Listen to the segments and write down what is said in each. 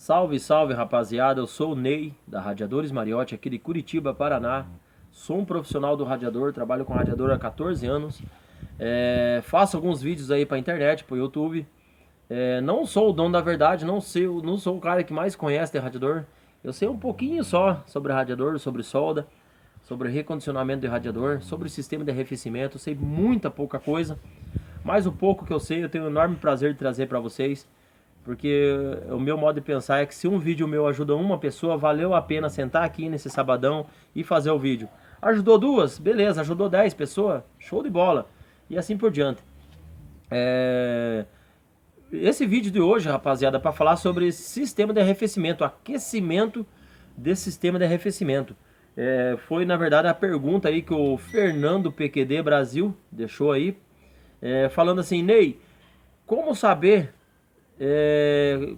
Salve, salve rapaziada, eu sou o Ney, da Radiadores Mariotti, aqui de Curitiba, Paraná. Sou um profissional do radiador, trabalho com radiador há 14 anos. Faço alguns vídeos aí pra internet, pro YouTube. Não sou o dono da verdade, não sou o cara que mais conhece de radiador. Eu sei um pouquinho só sobre radiador, sobre solda, sobre recondicionamento de radiador, sobre sistema de arrefecimento. Eu sei muita pouca coisa, mas o pouco que eu sei eu tenho um enorme prazer de trazer pra vocês. Porque o meu modo de pensar é que se um vídeo meu ajuda uma pessoa, valeu a pena sentar aqui nesse sabadão e fazer o vídeo. Ajudou duas? Beleza. Ajudou 10 pessoas? Show de bola. E assim por diante. Esse vídeo de hoje, rapaziada, é para falar sobre sistema de arrefecimento, aquecimento desse sistema de arrefecimento. Foi, na verdade, a pergunta aí que o Fernando PQD Brasil deixou aí. Falando assim, Ney, como saber...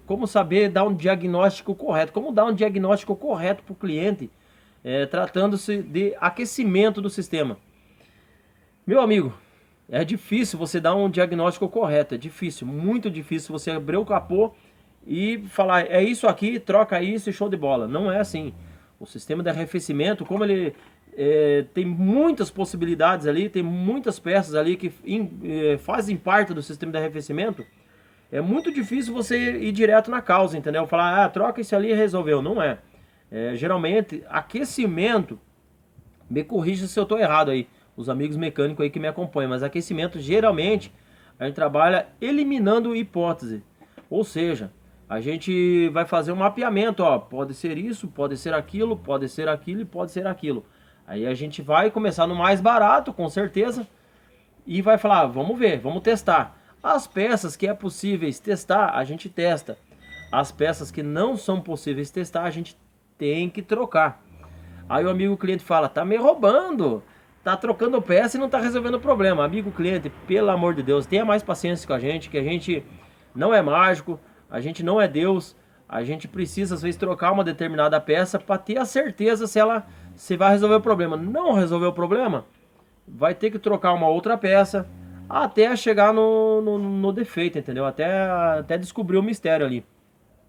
como saber dar um diagnóstico correto, como dar um diagnóstico correto para o cliente, tratando-se de aquecimento do sistema. Meu amigo, é difícil você dar um diagnóstico correto, é difícil, muito difícil você abrir o capô e falar, é isso aqui, troca isso e show de bola. Não é assim. O sistema de arrefecimento, como ele tem muitas possibilidades ali, tem muitas peças ali que fazem parte do sistema de arrefecimento, é muito difícil você ir direto na causa, entendeu? Falar, troca isso ali e resolveu. Não é. Geralmente, aquecimento, me corrija se eu estou errado aí, os amigos mecânicos aí que me acompanham, mas aquecimento, geralmente, a gente trabalha eliminando hipótese. Ou seja, a gente vai fazer um mapeamento, ó, pode ser isso, pode ser aquilo, pode ser aquilo e pode ser aquilo. Aí a gente vai começar no mais barato, com certeza, e vai falar, vamos ver, vamos testar. As peças que é possível testar, a gente testa. As peças que não são possíveis testar, a gente tem que trocar. Aí o amigo cliente fala, tá me roubando, tá trocando peça e não tá resolvendo o problema. Amigo cliente, pelo amor de Deus, tenha mais paciência com a gente, que a gente não é mágico, a gente não é Deus. A gente precisa às vezes trocar uma determinada peça para ter a certeza se vai resolver o problema. Não resolver o problema, vai ter que trocar uma outra peça, até chegar no defeito, entendeu? Até descobrir o mistério ali.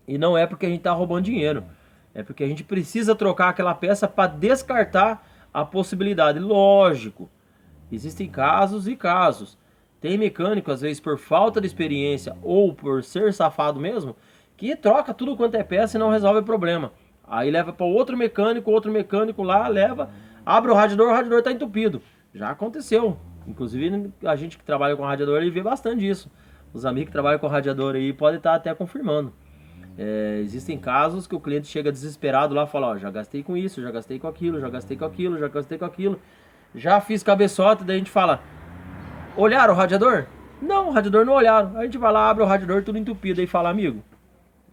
E não é porque a gente tá roubando dinheiro. É porque a gente precisa trocar aquela peça para descartar a possibilidade. Lógico, existem casos e casos. Tem mecânico, às vezes por falta de experiência ou por ser safado mesmo, que troca tudo quanto é peça e não resolve o problema. Aí leva para outro mecânico lá, leva, abre o radiador tá entupido. Já aconteceu. Inclusive, a gente que trabalha com radiador, ele vê bastante isso. Os amigos que trabalham com radiador aí podem estar até confirmando. Existem casos que o cliente chega desesperado lá e fala, ó, já gastei com isso, já gastei com aquilo, já gastei com aquilo, já gastei com aquilo. Já fiz cabeçota, daí a gente fala, olharam o radiador? Não, o radiador não olharam. Aí a gente vai lá, abre o radiador tudo entupido e fala, amigo,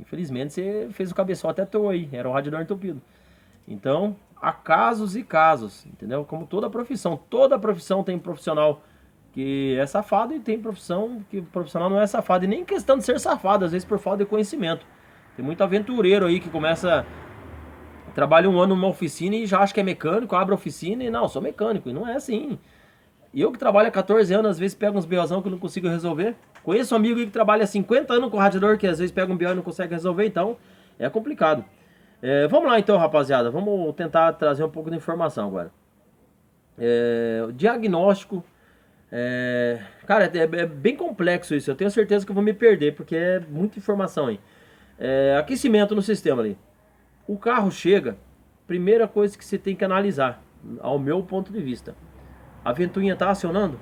infelizmente você fez o cabeçota à toa aí, era o radiador entupido. Então, há casos e casos, entendeu? Como toda profissão tem profissional que é safado e tem profissão que o profissional não é safado. E nem questão de ser safado, às vezes por falta de conhecimento. Tem muito aventureiro aí que trabalha um ano numa oficina e já acha que é mecânico, abre a oficina e não, sou mecânico. E não é assim. E eu que trabalho há 14 anos, às vezes pego uns BOzão que eu não consigo resolver. Conheço um amigo que trabalha há 50 anos com radiador, que às vezes pega um BO e não consegue resolver, então é complicado. Vamos lá então, rapaziada, vamos tentar trazer um pouco de informação agora. O diagnóstico, cara, é bem complexo isso, eu tenho certeza que eu vou me perder, porque é muita informação aí. Aquecimento no sistema ali. O carro chega, primeira coisa que você tem que analisar, ao meu ponto de vista. A ventoinha está acionando?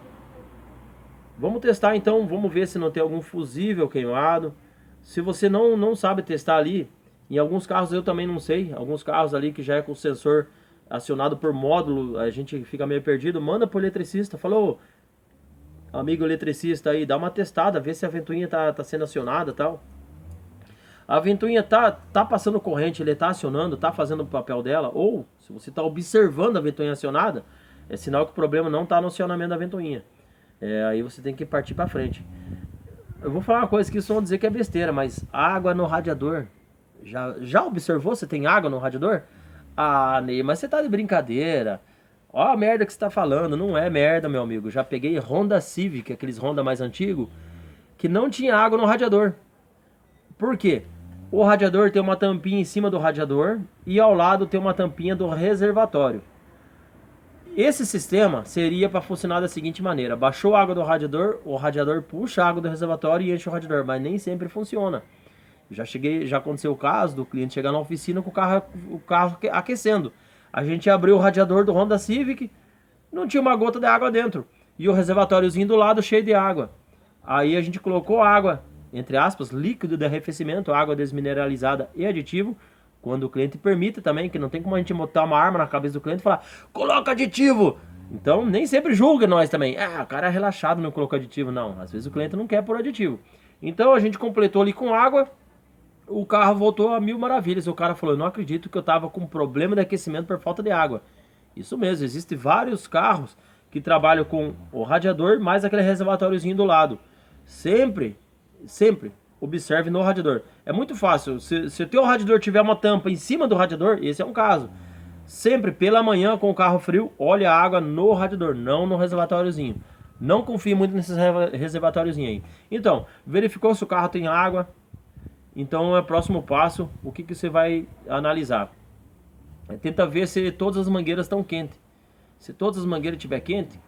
Vamos testar então, vamos ver se não tem algum fusível queimado. Se você não sabe testar ali, em alguns carros eu também não sei, alguns carros ali que já é com o sensor acionado por módulo, a gente fica meio perdido, manda pro eletricista, falou, amigo eletricista aí, dá uma testada, vê se a ventoinha tá sendo acionada e tal. A ventoinha tá passando corrente, ele tá acionando, tá fazendo o papel dela, ou se você tá observando a ventoinha acionada, é sinal que o problema não tá no acionamento da ventoinha. Aí você tem que partir para frente. Eu vou falar uma coisa que isso vão dizer que é besteira, mas água no radiador. Já observou? Você tem água no radiador? Ah, Ney, mas você tá de brincadeira. Ó a merda que você tá falando. Não é merda, meu amigo. Já peguei Honda Civic, aqueles Honda mais antigos, que não tinha água no radiador. Por quê? O radiador tem uma tampinha em cima do radiador e ao lado tem uma tampinha do reservatório. Esse sistema seria para funcionar da seguinte maneira: baixou a água do radiador, o radiador puxa a água do reservatório e enche o radiador, mas nem sempre funciona. Já aconteceu o caso do cliente chegar na oficina com o carro aquecendo. A gente abriu o radiador do Honda Civic, não tinha uma gota de água dentro e o reservatóriozinho do lado cheio de água. Aí a gente colocou água, entre aspas, líquido de arrefecimento, água desmineralizada e aditivo, quando o cliente permite também, que não tem como a gente botar uma arma na cabeça do cliente e falar, coloca aditivo! Então nem sempre julga nós também. Ah, o cara é relaxado, não colocou aditivo. Não, às vezes o cliente não quer pôr aditivo. Então a gente completou ali com água, o carro voltou a mil maravilhas. O cara falou, eu não acredito que eu tava com problema de aquecimento por falta de água. Isso mesmo, existem vários carros que trabalham com o radiador mais aquele reservatóriozinho do lado. Sempre observe no radiador. É muito fácil. Se o teu radiador tiver uma tampa em cima do radiador, esse é um caso. Sempre pela manhã com o carro frio, olhe a água no radiador, não no reservatóriozinho. Não confie muito nesses reservatóriozinho aí. Então, verificou se o carro tem água. Então é o próximo passo. O que você vai analisar? Tenta ver se todas as mangueiras estão quentes. Se todas as mangueiras estiver quente,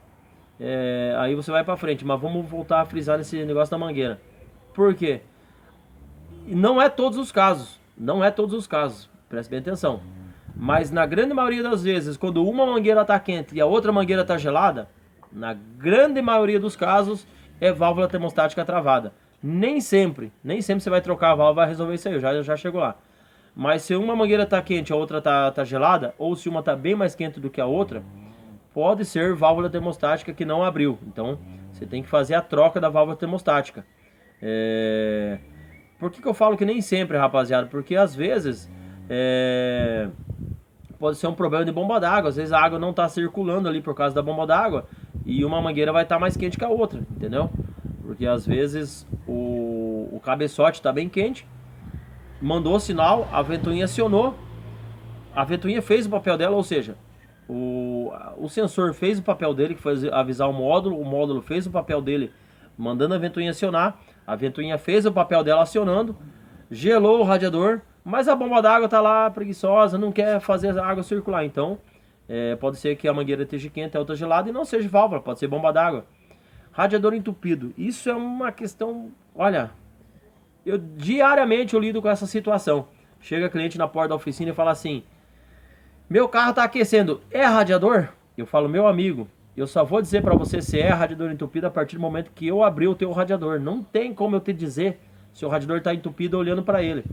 aí você vai para frente. Mas vamos voltar a frisar nesse negócio da mangueira. Por quê? Não é todos os casos. Não é todos os casos. Preste bem atenção. Mas na grande maioria das vezes, quando uma mangueira está quente e a outra mangueira está gelada, na grande maioria dos casos, é válvula termostática travada. Nem sempre você vai trocar a válvula e vai resolver isso aí. Eu já chego lá. Mas se uma mangueira está quente e a outra tá gelada, ou se uma está bem mais quente do que a outra, pode ser válvula termostática que não abriu. Então, você tem que fazer a troca da válvula termostática. Por que eu falo que nem sempre, rapaziada? Porque às vezes pode ser um problema de bomba d'água. Às vezes a água não está circulando ali por causa da bomba d'água e uma mangueira vai estar mais quente que a outra, entendeu? Porque às vezes o cabeçote está bem quente, mandou o sinal, a ventoinha acionou, a ventoinha fez o papel dela, ou seja, o sensor fez o papel dele, que foi avisar o módulo fez o papel dele, mandando a ventoinha acionar, a ventoinha fez o papel dela acionando, gelou o radiador, mas a bomba d'água está lá preguiçosa, não quer fazer a água circular, então pode ser que a mangueira esteja quente, a outra gelada e não seja válvula, pode ser bomba d'água. Radiador entupido, isso é uma questão, olha, diariamente eu lido com essa situação. Chega cliente na porta da oficina e fala assim, meu carro está aquecendo, é radiador? Eu falo, meu amigo, eu só vou dizer para você se é radiador entupido a partir do momento que eu abrir o teu radiador. Não tem como eu te dizer se o radiador está entupido olhando para ele.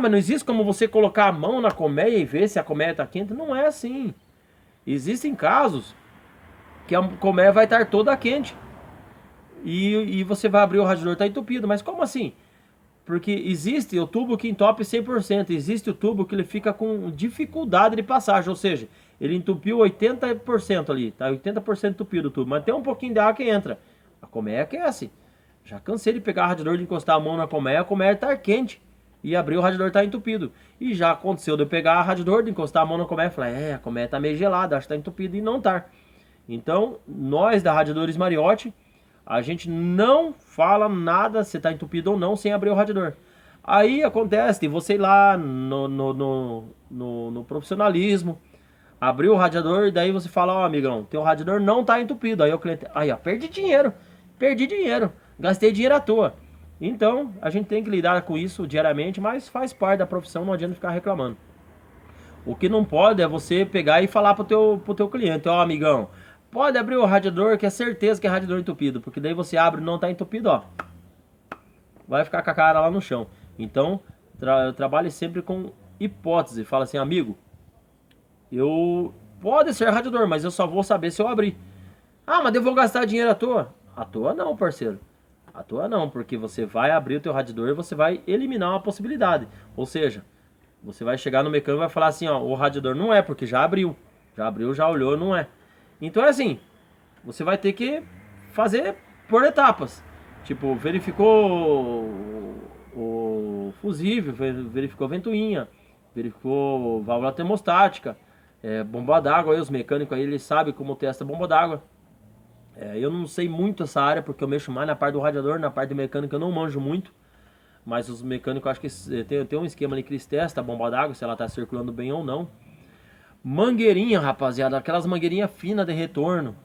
Mas não existe como você colocar a mão na colmeia e ver se a colmeia está quente? Não é assim. Existem casos que a colmeia vai estar toda quente. E você vai abrir o radiador, está entupido. Mas como assim? Porque existe o tubo que entope 100%. Existe o tubo que ele fica com dificuldade de passagem. Ou seja, ele entupiu 80% ali. Tá 80% entupido o tubo. Mas tem um pouquinho de água que entra. A colmeia aquece. Já cansei de pegar o radiador, de encostar a mão na colmeia. A colmeia está quente. E abrir o radiador está entupido. E já aconteceu de eu pegar o radiador, de encostar a mão na colmeia e falar, a colmeia está meio gelada, acho que está entupido e não está. Então, nós da Radiadores Mariotti, a gente não fala nada se está entupido ou não sem abrir o radiador. Aí acontece de você ir lá no profissionalismo, abrir o radiador e daí você fala, ó amigão, teu radiador não está entupido. Aí o cliente, perdi dinheiro, gastei dinheiro à toa. Então, a gente tem que lidar com isso diariamente, mas faz parte da profissão, não adianta ficar reclamando. O que não pode é você pegar e falar pro teu cliente, ó amigão, pode abrir o radiador, que é certeza que é radiador entupido, porque daí você abre e não está entupido, ó. Vai ficar com a cara lá no chão. Então, trabalhe sempre com hipótese. Fala assim, amigo, pode ser radiador, mas eu só vou saber se eu abrir. Mas eu vou gastar dinheiro à toa? À toa não, parceiro. À toa não, porque você vai abrir o teu radiador e você vai eliminar uma possibilidade. Ou seja, você vai chegar no mecânico e vai falar assim, ó, o radiador não é, porque já abriu. Já abriu, já olhou, não é. Então é assim, você vai ter que fazer por etapas. Tipo, verificou o fusível, verificou a ventoinha, verificou válvula termostática, bomba d'água, aí os mecânicos aí, eles sabem como testa a bomba d'água. Eu não sei muito essa área, porque eu mexo mais na parte do radiador, na parte de mecânica eu não manjo muito. mas os mecânicos acho que tem um esquema ali que eles testam a bomba d'água, se ela tá circulando bem ou não. Mangueirinha, rapaziada, aquelas mangueirinhas finas de retorno.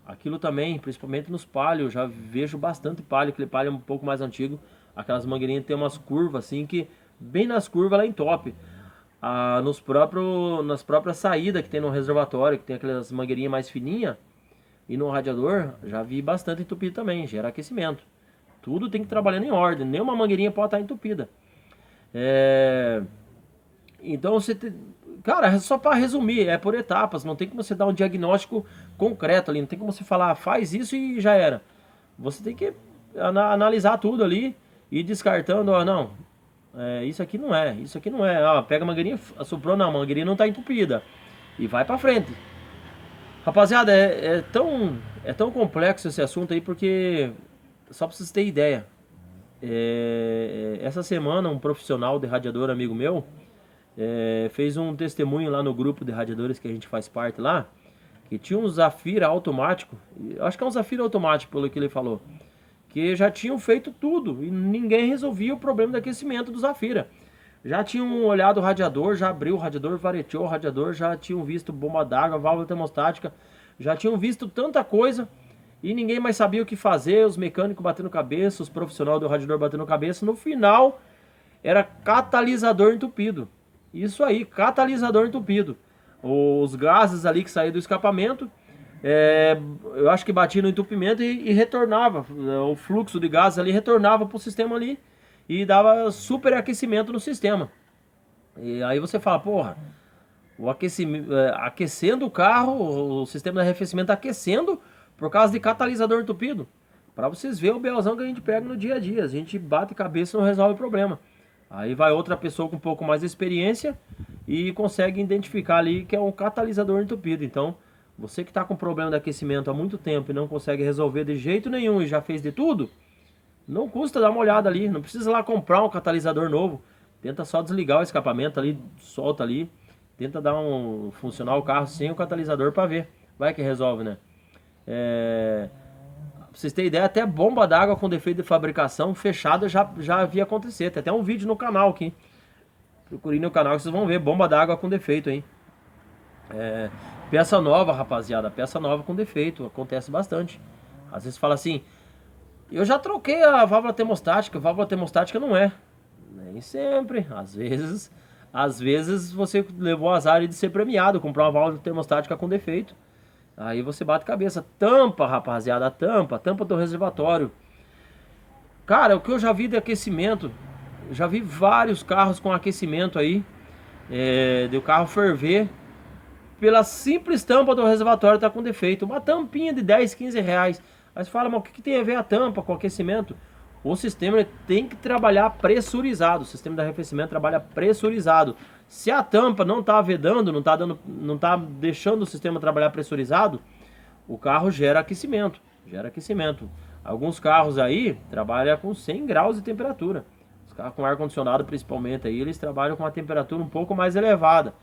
Aquilo também, principalmente nos palio, eu já vejo bastante palio, aquele palio um pouco mais antigo. Aquelas mangueirinhas tem umas curvas assim que, bem nas curvas ela entope. Nas próprias saídas que tem no reservatório, que tem aquelas mangueirinhas mais fininhas. E no radiador, já vi bastante entupido também, gera aquecimento. Tudo tem que ir trabalhando em ordem, nenhuma mangueirinha pode estar entupida. Então você cara, só para resumir, é por etapas, não tem como você dar um diagnóstico concreto ali, não tem como você falar, faz isso e já era. Você tem que analisar tudo ali e ir descartando, não, isso aqui não é, isso aqui não é, pega a mangueirinha, assoprou, não, a mangueirinha não está entupida e vai para frente. Rapaziada, é tão complexo esse assunto aí, porque só para vocês terem ideia, essa semana um profissional de radiador, amigo meu, fez um testemunho lá no grupo de radiadores que a gente faz parte lá, que tinha um Zafira automático, acho que é um Zafira automático pelo que ele falou, que já tinham feito tudo e ninguém resolvia o problema do aquecimento do Zafira. Já tinham olhado o radiador, já abriu o radiador, vareteou o radiador, já tinham visto bomba d'água, válvula termostática, já tinham visto tanta coisa e ninguém mais sabia o que fazer, os mecânicos batendo cabeça, os profissionais do radiador batendo cabeça. No final, era catalisador entupido. Isso aí, catalisador entupido. Os gases ali que saíam do escapamento, eu acho que batia no entupimento e retornava. O fluxo de gases ali retornava para o sistema ali e dava superaquecimento no sistema. E aí você fala, porra, o aquecimento, aquecendo o carro, o sistema de arrefecimento aquecendo por causa de catalisador entupido. Para vocês verem o belzão que a gente pega no dia a dia. A gente bate cabeça e não resolve o problema. Aí vai outra pessoa com um pouco mais de experiência e consegue identificar ali que é um catalisador entupido. Então, você que está com problema de aquecimento há muito tempo e não consegue resolver de jeito nenhum e já fez de tudo, não custa dar uma olhada ali, não precisa lá comprar um catalisador novo. Tenta só desligar o escapamento ali, solta ali, tenta funcionar o carro sem o catalisador para ver. Vai que resolve, né? Pra vocês terem ideia, até bomba d'água com defeito de fabricação fechada já havia acontecer. Tem até um vídeo no canal aqui. Procurem no canal que vocês vão ver bomba d'água com defeito aí. Peça nova, rapaziada, peça nova com defeito, acontece bastante. Às vezes fala assim, eu já troquei a válvula termostática não é. Nem sempre, às vezes você levou o azar de ser premiado, comprar uma válvula termostática com defeito. Aí você bate cabeça, tampa, rapaziada, tampa do reservatório. Cara, o que eu já vi de aquecimento, já vi vários carros com aquecimento aí, de o carro ferver, pela simples tampa do reservatório tá com defeito. Uma tampinha de 10, 15 reais. Aí você fala, mas o que tem a ver a tampa com o aquecimento? O sistema tem que trabalhar pressurizado. O sistema de arrefecimento trabalha pressurizado. Se a tampa não está vedando, não tá deixando o sistema trabalhar pressurizado, o carro gera aquecimento. Alguns carros aí trabalham com 100 graus de temperatura. Os carros com ar-condicionado principalmente aí, eles trabalham com uma temperatura um pouco mais elevada.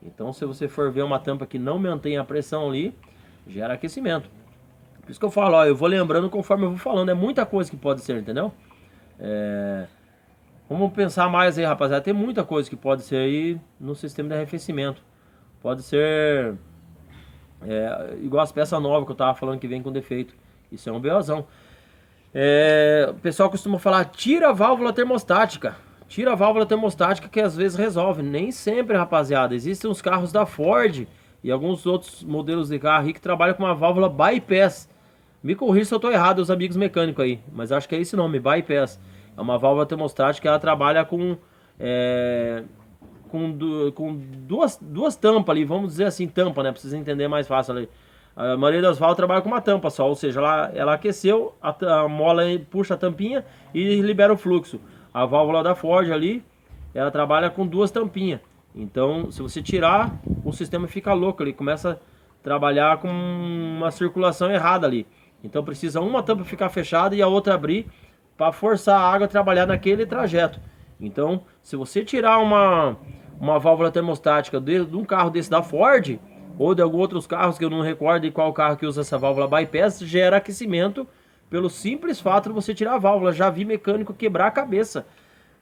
Então se você for ver uma tampa que não mantém a pressão ali, gera aquecimento. Por isso que eu falo, eu vou lembrando conforme eu vou falando. É muita coisa que pode ser, entendeu? Vamos pensar mais aí, rapaziada. Tem muita coisa que pode ser aí no sistema de arrefecimento. Pode ser igual as peças novas que eu tava falando que vem com defeito. Isso é um BOzão. O pessoal costuma falar, tira a válvula termostática. Tira a válvula termostática que às vezes resolve. Nem sempre, rapaziada. Existem uns carros da Ford e alguns outros modelos de carro aí que trabalham com uma válvula bypass. Me corrija se eu estou errado, os amigos mecânicos aí, mas acho que é esse nome, bypass. É uma válvula termostática que ela trabalha com duas tampas ali, vamos dizer assim, tampa, né? Pra vocês entenderem mais fácil ali. A maioria das válvulas trabalha com uma tampa só, ou seja, ela aqueceu, a mola puxa a tampinha e libera o fluxo. A válvula da Ford ali, ela trabalha com duas tampinhas. Então, se você tirar, o sistema fica louco, ele começa a trabalhar com uma circulação errada ali. Então precisa uma tampa ficar fechada e a outra abrir para forçar a água a trabalhar naquele trajeto. Então, se você tirar uma válvula termostática de um carro desse da Ford, ou de alguns outros carros que eu não recordo de qual carro que usa essa válvula bypass, gera aquecimento pelo simples fato de você tirar a válvula. Já vi mecânico quebrar a cabeça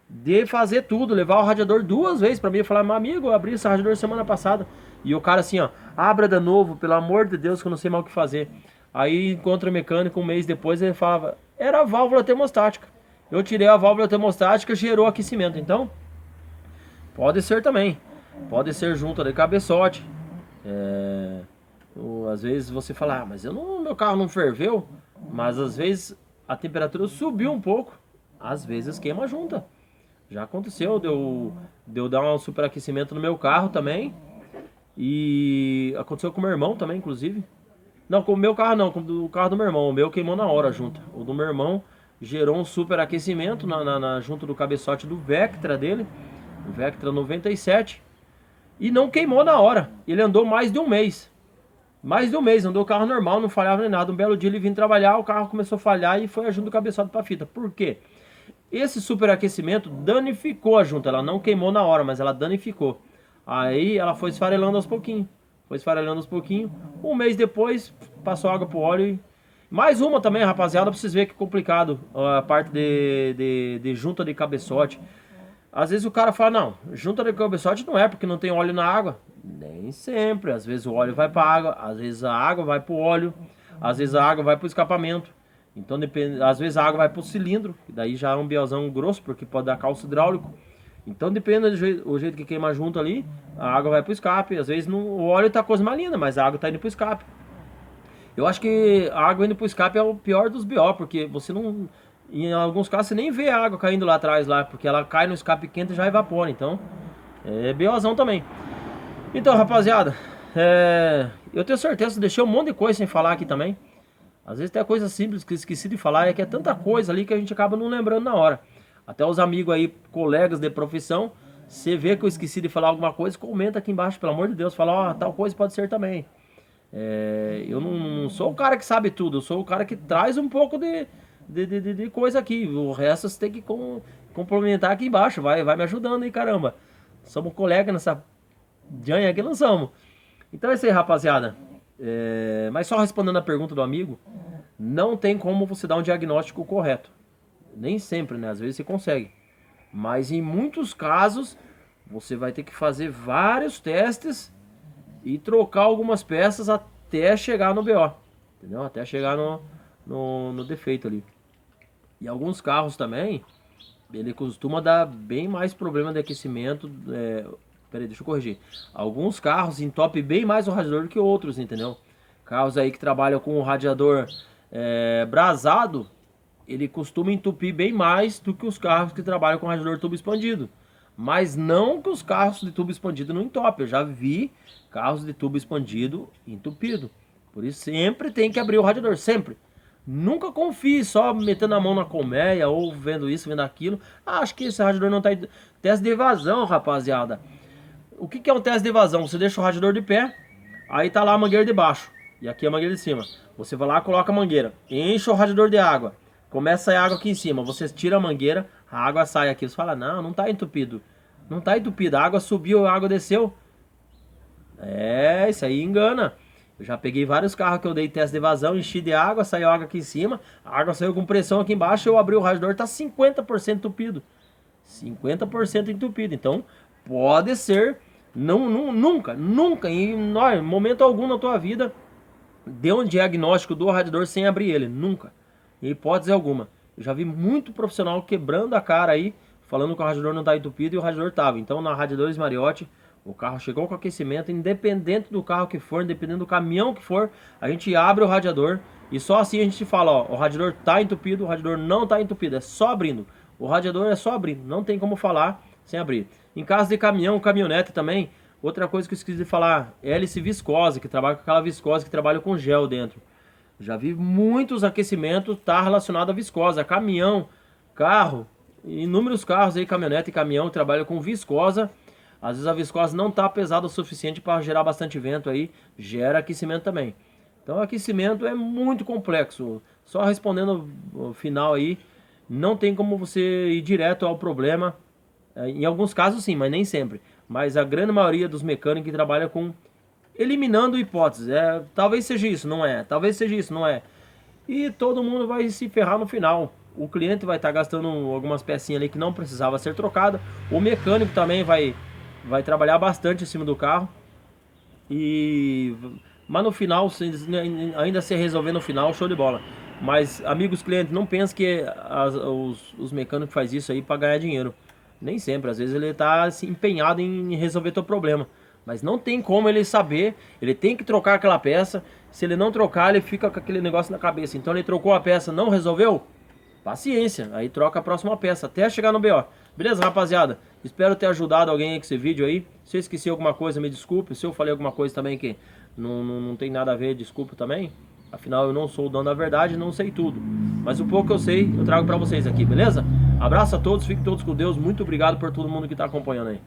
de fazer tudo, levar o radiador 2 vezes pra mim e falar, meu amigo, eu abri esse radiador semana passada. E o cara assim, ó, abra de novo, pelo amor de Deus, que eu não sei mais o que fazer. Aí encontra o mecânico, um mês depois ele falava, era a válvula termostática. Eu tirei a válvula termostática, gerou aquecimento. Então, pode ser também. Pode ser junta de cabeçote. Às vezes você fala, ah, mas meu carro não ferveu. Mas às vezes a temperatura subiu um pouco. Às vezes queima a junta. Já aconteceu de eu dar um superaquecimento no meu carro também. E aconteceu com o meu irmão também, inclusive. Não, com o meu carro não, com o carro do meu irmão. O meu queimou na hora a junta. O do meu irmão gerou um superaquecimento na junta do cabeçote do Vectra dele. O Vectra 97. E não queimou na hora. Ele andou mais de um mês. Mais de um mês, andou o carro normal, não falhava nem nada. Um belo dia ele vinha trabalhar, o carro começou a falhar e foi a junta do cabeçote para fita. Por quê? Esse superaquecimento danificou a junta. Ela não queimou na hora, mas ela danificou. Aí ela foi esfarelando aos pouquinhos. Foi esfarelando aos pouquinhos. Um mês depois, passou água pro óleo e... Mais uma também, rapaziada, pra vocês verem que complicado a parte de junta de cabeçote. Às vezes o cara fala, não, junta de cabeçote não é porque não tem óleo na água. Nem sempre. Às vezes o óleo vai para água, às vezes a água vai para o óleo, às vezes a água vai para o escapamento. Então depende, às vezes a água vai para o cilindro, que daí já é um biozão grosso, porque pode dar calço hidráulico. Então depende do jeito que queima junto ali, a água vai para o escape. Às vezes o óleo tá coisa mais linda, mas a água tá indo para o escape. Eu acho que a água indo para o escape é o pior dos BO, porque você não... Em alguns casos você nem vê a água caindo lá atrás, lá, porque ela cai no escape quente e já evapora. Então, é BOzão também. Então, rapaziada, eu tenho certeza que deixei um monte de coisa sem falar aqui também. Às vezes tem coisa simples que eu esqueci de falar, é que é tanta coisa ali que a gente acaba não lembrando na hora. Até os amigos aí, colegas de profissão, você vê que eu esqueci de falar alguma coisa, comenta aqui embaixo, pelo amor de Deus. Fala, ó, tal coisa pode ser também. Eu não sou o cara que sabe tudo, eu sou o cara que traz um pouco de coisa aqui. O resto você tem que complementar aqui embaixo. Vai me ajudando aí, caramba. Somos colegas nessa janha aqui, não somos. Então é isso aí, rapaziada. Mas só respondendo a pergunta do amigo, não tem como você dar um diagnóstico correto. Nem sempre, né? Às vezes você consegue. Mas em muitos casos, você vai ter que fazer vários testes e trocar algumas peças até chegar no BO. Entendeu? Até chegar no defeito ali. E alguns carros também, ele costuma dar bem mais problema de aquecimento. Peraí, deixa eu corrigir. Alguns carros entopem bem mais o radiador do que outros, entendeu? Carros aí que trabalham com o radiador brasado, ele costuma entupir bem mais do que os carros que trabalham com radiador tubo expandido. Mas não que os carros de tubo expandido não entopem. Eu já vi carros de tubo expandido entupido. Por isso sempre tem que abrir o radiador, sempre. Nunca confie só metendo a mão na colmeia ou vendo isso, vendo aquilo. Acho que esse radiador não tá... Teste de evasão, rapaziada. O que é um teste de evasão? Você deixa o radiador de pé, aí tá lá a mangueira de baixo e aqui a mangueira de cima. Você vai lá, coloca a mangueira, enche o radiador de água, começa a sair água aqui em cima. Você tira a mangueira, a água sai aqui. Você fala, não tá entupido. Não tá entupido, a água subiu, a água desceu. Isso aí engana. Eu já peguei vários carros que eu dei teste de evasão, enchi de água, saiu água aqui em cima, a água saiu com pressão aqui embaixo, eu abri o radiador, tá 50% entupido. 50% entupido. Então, pode ser, nunca, em momento algum na tua vida, dê um diagnóstico do radiador sem abrir ele. Nunca. Em hipótese alguma. Eu já vi muito profissional quebrando a cara aí, falando que o radiador não tá entupido e o radiador tava. Então, na Radiadores Mariotti, o carro chegou com aquecimento, independente do carro que for, independente do caminhão que for, a gente abre o radiador e só assim a gente fala, ó, o radiador tá entupido, o radiador não tá entupido, é só abrindo. O radiador é só abrindo, não tem como falar sem abrir. Em caso de caminhão, caminhonete também, outra coisa que eu esqueci de falar, hélice viscose, que trabalha com aquela viscose que trabalha com gel dentro. Já vi muitos aquecimentos tá relacionado à viscosa, caminhão, carro, inúmeros carros aí, caminhonete e caminhão trabalham com viscosa. Às vezes a viscose não está pesada o suficiente para gerar bastante vento aí, gera aquecimento também. Então o aquecimento é muito complexo. Só respondendo o final aí, não tem como você ir direto ao problema. Em alguns casos sim, mas nem sempre. Mas a grande maioria dos mecânicos que trabalha com eliminando hipóteses. Talvez seja isso, não é. Talvez seja isso, não é. E todo mundo vai se ferrar no final. o cliente vai estar gastando algumas pecinhas ali que não precisava ser trocada. O mecânico também vai trabalhar bastante em cima do carro. Mas no final, ainda se resolver no final, show de bola. Mas, amigos clientes, não pense que os mecânicos fazem isso aí para ganhar dinheiro. Nem sempre, às vezes ele está assim, empenhado em resolver teu problema. Mas não tem como ele saber, ele tem que trocar aquela peça. Se ele não trocar, ele fica com aquele negócio na cabeça. Então ele trocou a peça, não resolveu? Paciência, aí troca a próxima peça até chegar no BO. Beleza, rapaziada? Espero ter ajudado alguém aí com esse vídeo aí. Se eu esqueci alguma coisa, me desculpe. Se eu falei alguma coisa também que não tem nada a ver, desculpe também. Afinal, eu não sou o dono da verdade, não sei tudo. Mas o pouco que eu sei, eu trago pra vocês aqui, beleza? Abraço a todos, fiquem todos com Deus. Muito obrigado por todo mundo que tá acompanhando aí.